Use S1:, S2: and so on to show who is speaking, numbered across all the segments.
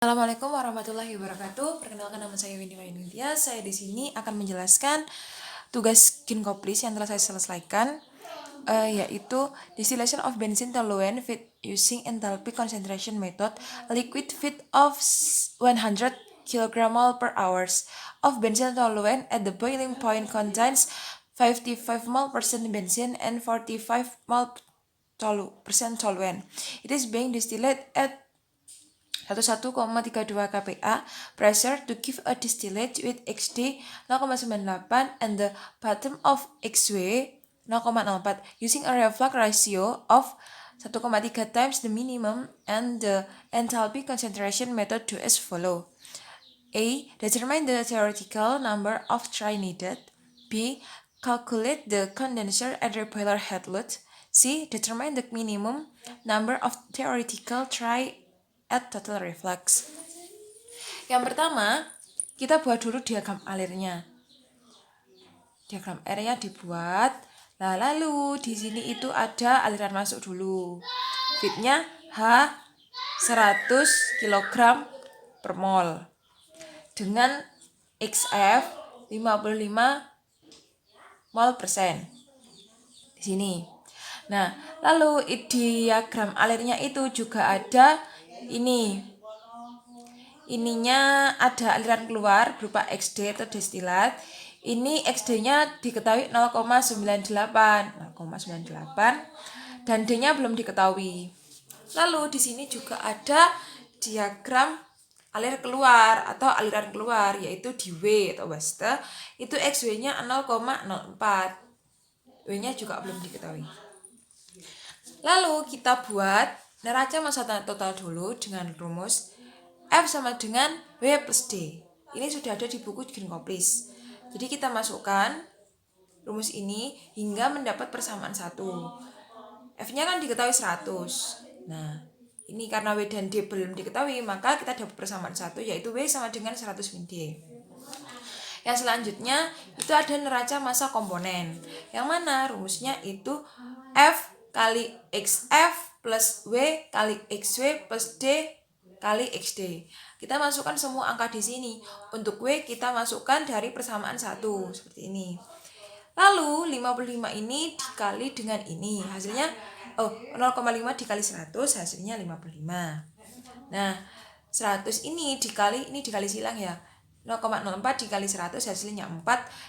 S1: Assalamualaikum warahmatullahi wabarakatuh. Perkenalkan, nama saya Windy Wainudya. Saya di sini akan menjelaskan tugas Ginkoplis yang telah saya selesaikan, yaitu distillation of benzene toluene feed using enthalpy concentration method. Liquid feed of 100 kg mol per hours of benzene toluene at the boiling point contains 55 mol percent benzene and 45 mol percent toluene. It is being distilled at 11,32 kPa pressure to give a distillate with XD 0,98 and the bottom of XW 0,04 using a reflux ratio of 1,3 times the minimum, and the enthalpy concentration method do as follow. A. Determine the theoretical number of try needed. B. Calculate the condenser at the boiler head load. C. Determine the minimum number of theoretical try at total reflux. Yang pertama, kita buat dulu diagram alirnya. Diagram airnya dibuat. Lalu di sini itu ada aliran masuk dulu. Feednya H 100 kg per mol dengan XF 55 mol persen di sini. Nah, lalu diagram alirnya itu juga ada ininya ada aliran keluar berupa XD atau destilat. Ini XD-nya diketahui 0,98 dan D-nya belum diketahui. Lalu di sini juga ada diagram alir keluar atau aliran keluar, yaitu di W atau waste. Itu XW-nya 0,04. W-nya juga belum diketahui. Lalu kita buat neraca massa total dulu dengan rumus F sama dengan W plus D. Ini sudah ada di buku Ginkoplis. Jadi kita masukkan rumus ini hingga mendapat persamaan 1. F-nya kan diketahui 100. Nah, ini karena W dan D belum diketahui, maka kita dapat persamaan 1, yaitu W sama dengan 100 min D. Yang selanjutnya itu ada neraca massa komponen, yang mana rumusnya itu F kali XF plus W kali XW plus D kali XD. Kita masukkan semua angka di sini. Untuk W kita masukkan dari persamaan 1 seperti ini. Lalu 55 ini dikali dengan ini, hasilnya 0,5 dikali 100 hasilnya 55. Nah, 100 ini dikali silang ya. 0,04 dikali 100 hasilnya 4,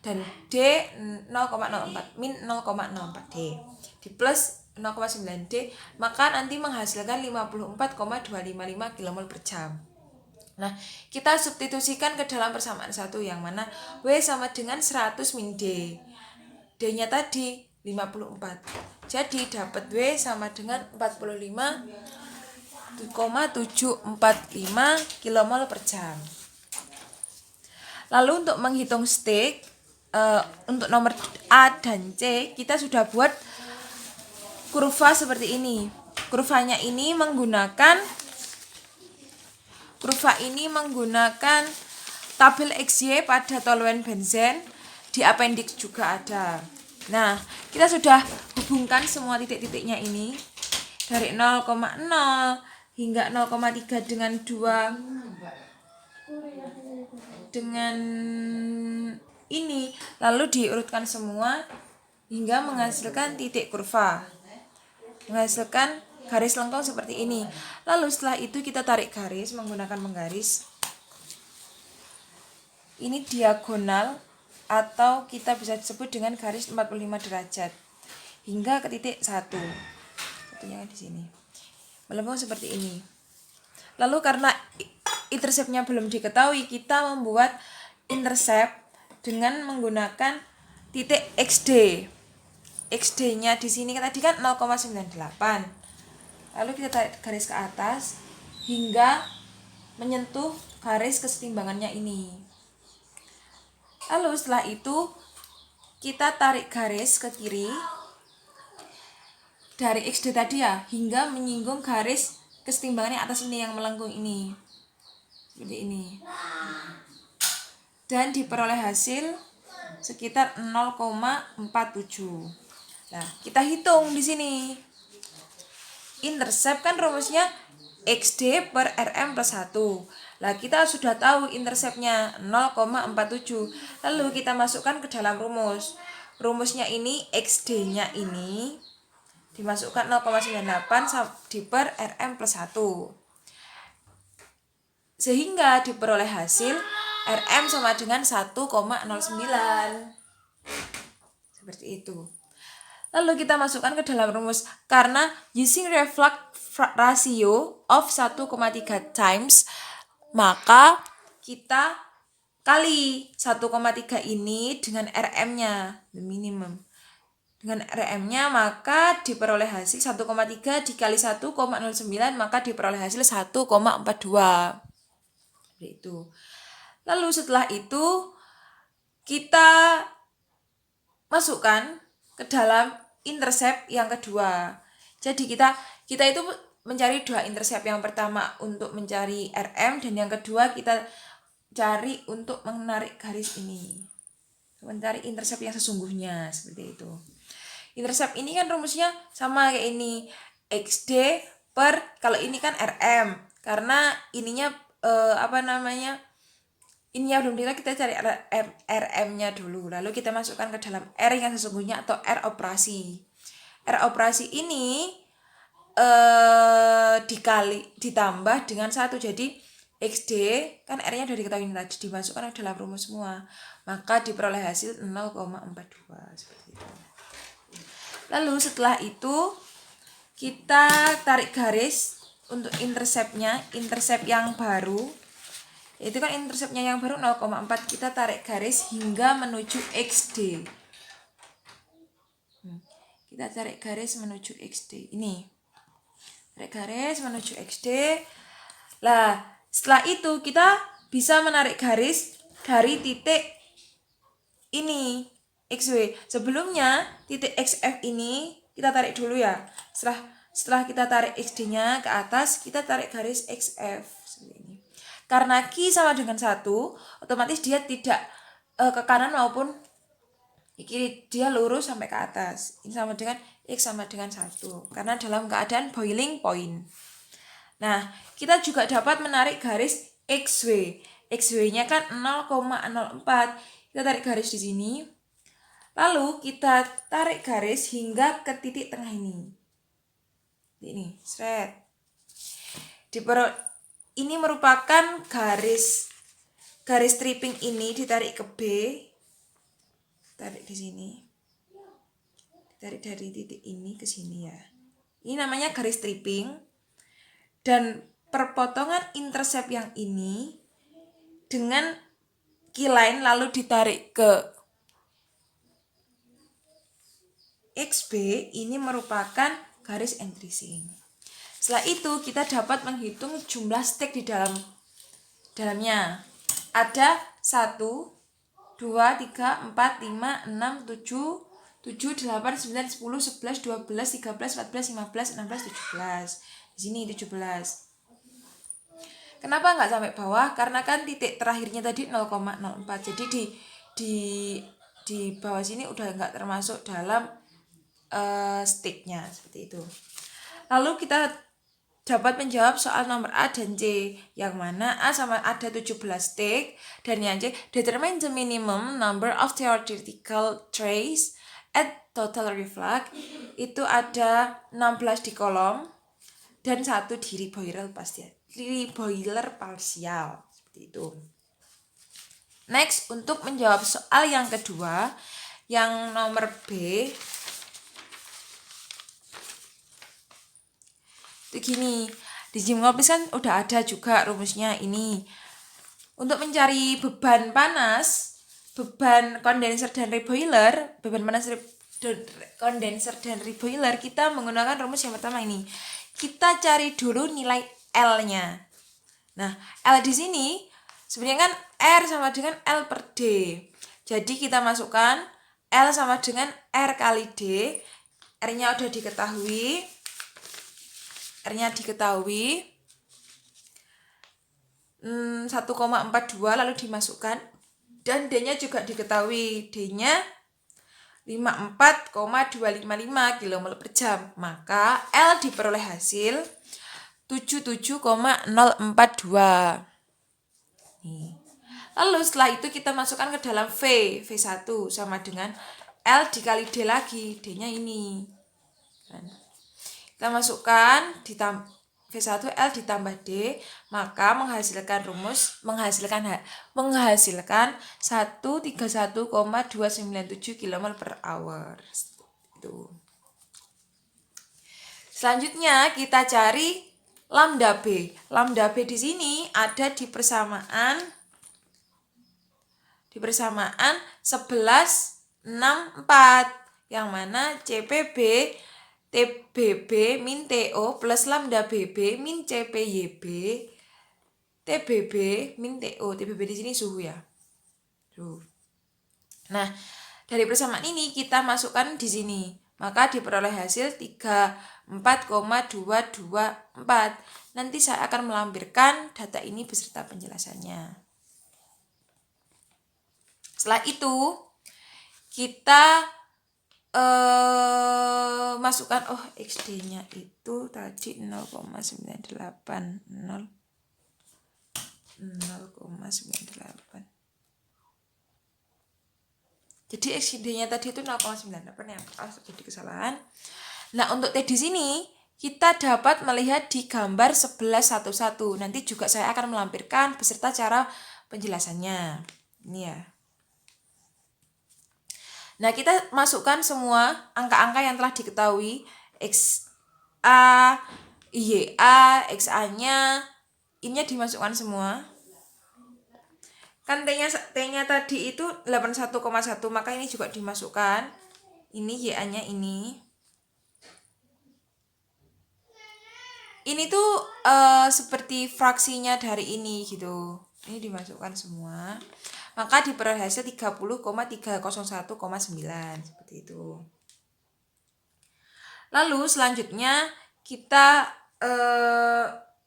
S1: dan D 0,04 min 0,04 D di plus 0,9 D, maka nanti menghasilkan 54,255 kmol per jam. Nah, kita substitusikan ke dalam persamaan 1, yang mana W sama dengan 100 min D. D-nya tadi 54. Jadi dapat W sama dengan 45,745 kmol per jam. Lalu untuk menghitung stik, untuk nomor A dan C kita sudah buat kurva seperti ini. Kurva ini menggunakan tabel XY pada toluene benzen, di appendix juga ada. Nah, kita sudah hubungkan semua titik-titiknya ini dari 0,0 hingga 0,3 dengan 2 dengan ini, lalu diurutkan semua hingga menghasilkan titik kurva, menghasilkan garis lengkung seperti ini. Lalu setelah itu kita tarik garis menggunakan penggaris. Ini diagonal atau kita bisa disebut dengan garis 45 derajat hingga ke titik 1. Satunya di sini. Melengkung seperti ini. Lalu karena intercept-nya belum diketahui, kita membuat intercept dengan menggunakan titik XD. XD-nya di sini tadi kan 0,98. Lalu kita tarik garis ke atas hingga menyentuh garis kesetimbangannya ini. Lalu setelah itu kita tarik garis ke kiri dari XD tadi ya, hingga menyinggung garis kesetimbangannya atas ini yang melengkung ini. Seperti ini. Dan diperoleh hasil sekitar 0,47. Nah, kita hitung di sini. Intercept kan rumusnya XD per RM plus 1. Lah kita sudah tahu interceptnya 0,47. Lalu kita masukkan ke dalam rumus. Rumusnya ini XD-nya ini dimasukkan 0,98 di per RM plus 1. Sehingga diperoleh hasil RM sama dengan 1,09. Seperti itu. Lalu kita masukkan ke dalam rumus. Karena using reflux ratio of 1,3 times, maka kita kali 1,3 ini dengan RM-nya, minimum. Dengan RM-nya maka diperoleh hasil 1,3 dikali 1,09 maka diperoleh hasil 1,42. Seperti itu. Lalu setelah itu kita masukkan ke dalam intercept yang kedua. Jadi kita itu mencari dua intercept. Yang pertama untuk mencari RM dan yang kedua kita cari untuk menarik garis ini. Mencari intercept yang sesungguhnya seperti itu. Intercept ini kan rumusnya sama kayak ini. XD per, kalau ini kan RM. Karena ininya ininya belum dilihat, kita cari RM-nya dulu. Lalu kita masukkan ke dalam R yang sesungguhnya atau R operasi. R operasi ini ditambah dengan 1. Jadi XD kan R-nya sudah diketahui tadi, dimasukkan ke dalam rumus semua. Maka diperoleh hasil 0,42 seperti itu. Lalu setelah itu kita tarik garis untuk interceptnya, intercept yang baru. Itu kan interceptnya yang baru 0,4, kita tarik garis hingga menuju XD. Kita tarik garis menuju XD. Ini. Tarik garis menuju XD. Lah, setelah itu kita bisa menarik garis dari titik ini, XW. Sebelumnya titik XF ini kita tarik dulu ya. Setelah kita tarik XD-nya ke atas, kita tarik garis XF seperti ini. Karena Q sama dengan 1, otomatis dia tidak ke kanan maupun ke kiri, dia lurus sampai ke atas. Ini sama dengan X sama dengan 1, karena dalam keadaan boiling point. Nah, kita juga dapat menarik garis XW. XW-nya kan 0,04. Kita tarik garis di sini. Lalu kita tarik garis hingga ke titik tengah ini. Ini, seret. Ini merupakan garis stripping ini ditarik ke B. Tarik di sini. Ditarik dari titik ini ke sini ya. Ini namanya garis stripping. Dan perpotongan intercept yang ini dengan keyline lalu ditarik ke XB, ini merupakan garis entrising. Setelah itu kita dapat menghitung jumlah stick di dalamnya. Ada 1, 2, 3, 4, 5, 6, 7, 8, 9, 10, 11, 12, 13, 14, 15, 16, 17. Di sini 17. Kenapa nggak sampai bawah? Karena kan titik terakhirnya tadi 0,04. Jadi di bawah sini udah nggak termasuk dalam sticknya seperti itu. Lalu kita dapat menjawab soal nomor A dan C, yang mana A sama ada 17 stick dan yang C determine the minimum number of theoretical trace at total reflux. Itu ada 16 di kolom dan 1 di reboiler parsial seperti itu. Next, untuk menjawab soal yang kedua, yang nomor B, itu gini. Di Gymnopis kan udah ada juga rumusnya ini. Untuk mencari beban panas, beban kondenser dan reboiler, kita menggunakan rumus yang pertama ini. Kita cari dulu nilai L-nya. Nah, L di sini sebenarnya kan R sama dengan L per D. Jadi kita masukkan L sama dengan R kali D. R-nya udah diketahui. 1,42 lalu dimasukkan, dan D-nya juga diketahui, D-nya 54,255 kmol per jam. Maka L diperoleh hasil 77,042. Nih. Lalu setelah itu kita masukkan ke dalam V1 sama dengan L dikali D lagi, D-nya ini. Kita masukkan V1 L ditambah D, maka menghasilkan 131,297 km/h. Itu. Selanjutnya kita cari lambda B. Lambda B di sini ada di persamaan 1164, yang mana CPB TBB min TO plus lambda BB min CPYB TBB min TO. TBB di sini suhu ya. Tuh. Nah, dari persamaan ini kita masukkan di sini. Maka diperoleh hasil 34,224. Nanti saya akan melampirkan data ini beserta penjelasannya. Setelah itu kita masukkan XD-nya itu tadi 0,98. Jadi XD-nya tadi itu 0,98 ya, jadi kesalahan. Nah, untuk T di sini kita dapat melihat di gambar 1111. Nanti juga saya akan melampirkan beserta cara penjelasannya. Ini ya. Nah, kita masukkan semua angka-angka yang telah diketahui, XA, YA, XA-nya, ini dimasukkan semua. Kan T-nya tadi itu 81,1, maka ini juga dimasukkan. Ini YA-nya ini. Ini tuh seperti fraksinya dari ini gitu. Ini dimasukkan semua. Maka diperoleh hasil 30,301,9 seperti itu. Lalu selanjutnya kita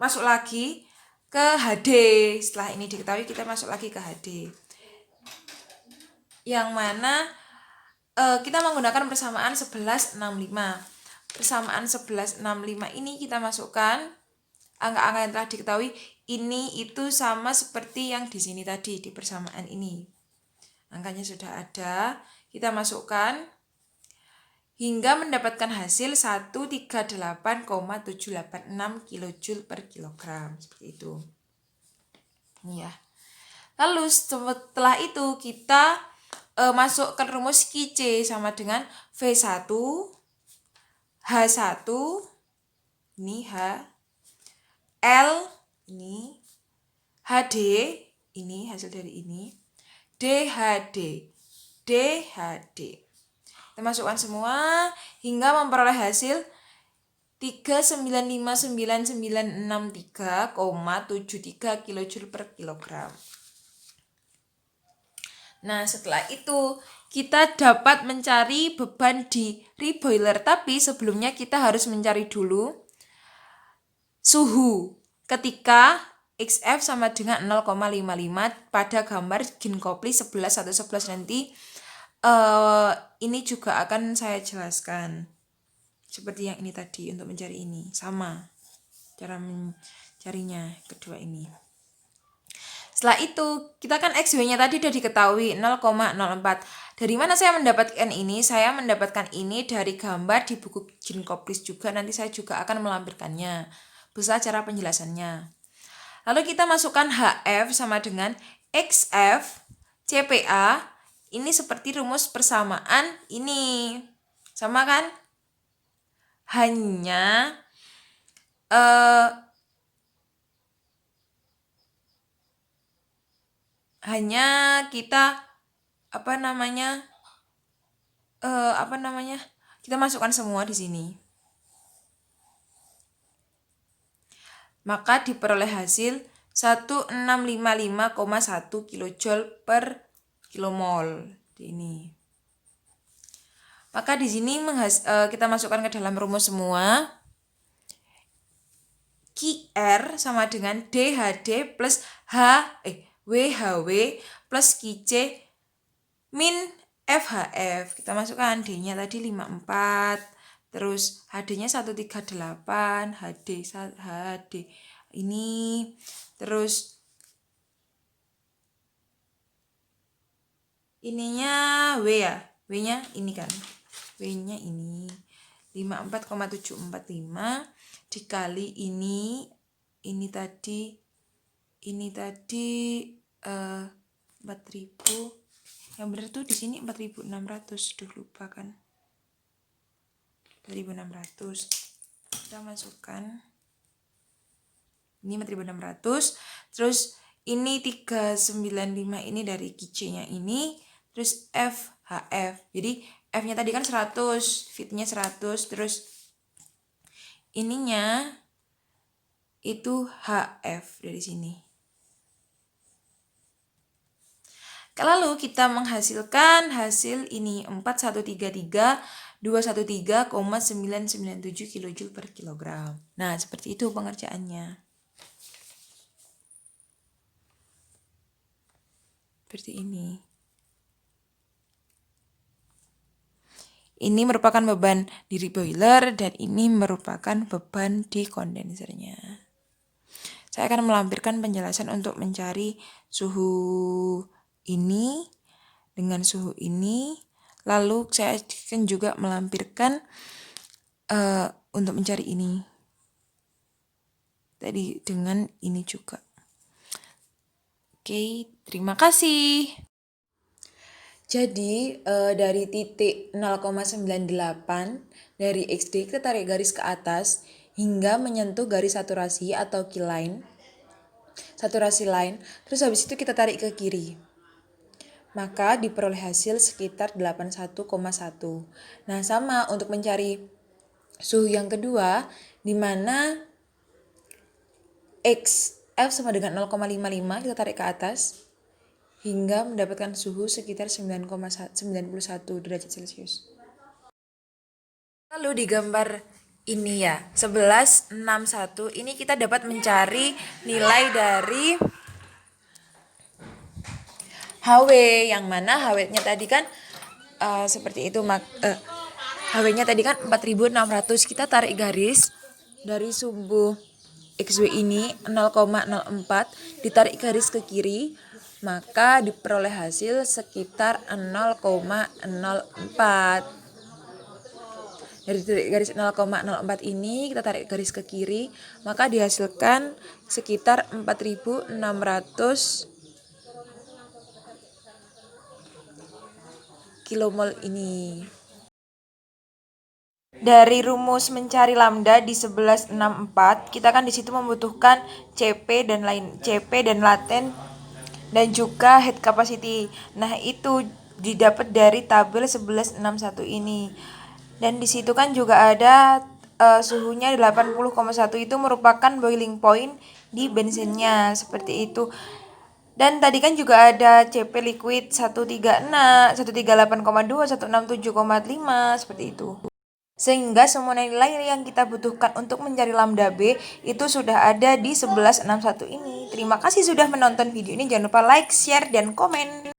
S1: masuk lagi ke HD. Setelah ini diketahui kita masuk lagi ke HD. Yang mana kita menggunakan persamaan 1165. Persamaan 1165 ini kita masukkan angka-angka yang telah diketahui. Ini itu sama seperti yang di sini tadi di persamaan ini. Angkanya sudah ada, kita masukkan hingga mendapatkan hasil 138,786 kJ per kilogram. Seperti itu. Ini ya. Lalu setelah itu kita masukkan rumus QC sama dengan V1 H1 ini H L ini HD, ini hasil dari ini, DHD. Kita masukkan semua hingga memperoleh hasil 3959963,73 kJ per kilogram. Nah, setelah itu kita dapat mencari beban di reboiler, tapi sebelumnya kita harus mencari dulu suhu ketika XF sama dengan 0,55 pada gambar Ginkopli 11 atau 11 nanti. Ini juga akan saya jelaskan seperti yang ini tadi. Untuk mencari ini sama cara mencarinya kedua ini. Setelah itu kita kan XW-nya tadi sudah diketahui 0,04. Dari mana saya mendapatkan ini? Saya mendapatkan ini dari gambar di buku Ginkopli juga. Nanti saya juga akan melampirkannya beserta cara penjelasannya. Lalu kita masukkan HF sama dengan XF CPA. Ini seperti rumus persamaan ini. Sama kan? Hanya kita kita masukkan semua di sini. Maka diperoleh hasil 1655,1 kJ per kilomol di ini. Maka di sini kita masukkan ke dalam rumus semua. QR sama dengan DHD plus WHW plus QC min FHF. Kita masukkan D-nya tadi 54, terus HD-nya 138, HD ini, terus ininya W ya, W-nya ini kan, W-nya ini 54,745 dikali ini tadi 4.000, yang benar tuh di sini 4.600, lupa kan, 4.600 kita masukkan ini 4.600, terus ini 395 ini dari QC-nya ini, terus HF, jadi F-nya tadi kan 100, fit-nya 100, terus ininya itu HF dari sini. Lalu kita menghasilkan hasil ini 4133,213,997 kJ per kilogram. Nah, seperti itu pengerjaannya. Seperti ini. Ini merupakan beban di boiler dan ini merupakan beban di kondensernya. Saya akan melampirkan penjelasan untuk mencari suhu ini dengan suhu ini, lalu saya akan juga melampirkan untuk mencari ini tadi dengan ini juga. Oke, terima kasih. Jadi dari titik 0,98 dari XD kita tarik garis ke atas hingga menyentuh garis saturasi atau key line, saturasi line, terus habis itu kita tarik ke kiri. Maka diperoleh hasil sekitar 81,1. Nah, sama untuk mencari suhu yang kedua, di mana F sama dengan 0,55, kita tarik ke atas, hingga mendapatkan suhu sekitar 9,91 derajat Celcius. Lalu di gambar ini ya, 1161, ini kita dapat mencari nilai dari HW, yang mana HW-nya tadi kan seperti itu, HW-nya tadi kan 4.600. Kita tarik garis dari sumbu XW ini 0,04, ditarik garis ke kiri, maka diperoleh hasil sekitar 0,04. Dari garis 0,04 ini kita tarik garis ke kiri, maka dihasilkan sekitar 4.600 kilomol ini. Dari rumus mencari lambda di 1164, kita kan di situ membutuhkan CP dan laten dan juga head capacity. Nah, itu didapat dari tabel 1161 ini. Dan di situ kan juga ada suhunya 80,1, itu merupakan boiling point di bensinnya, seperti itu. Dan tadi kan juga ada CP liquid 136, 138,2, 167,5, seperti itu. Sehingga semua nilai yang kita butuhkan untuk mencari lambda B itu sudah ada di 1161 ini. Terima kasih sudah menonton video ini. Jangan lupa like, share, dan komen.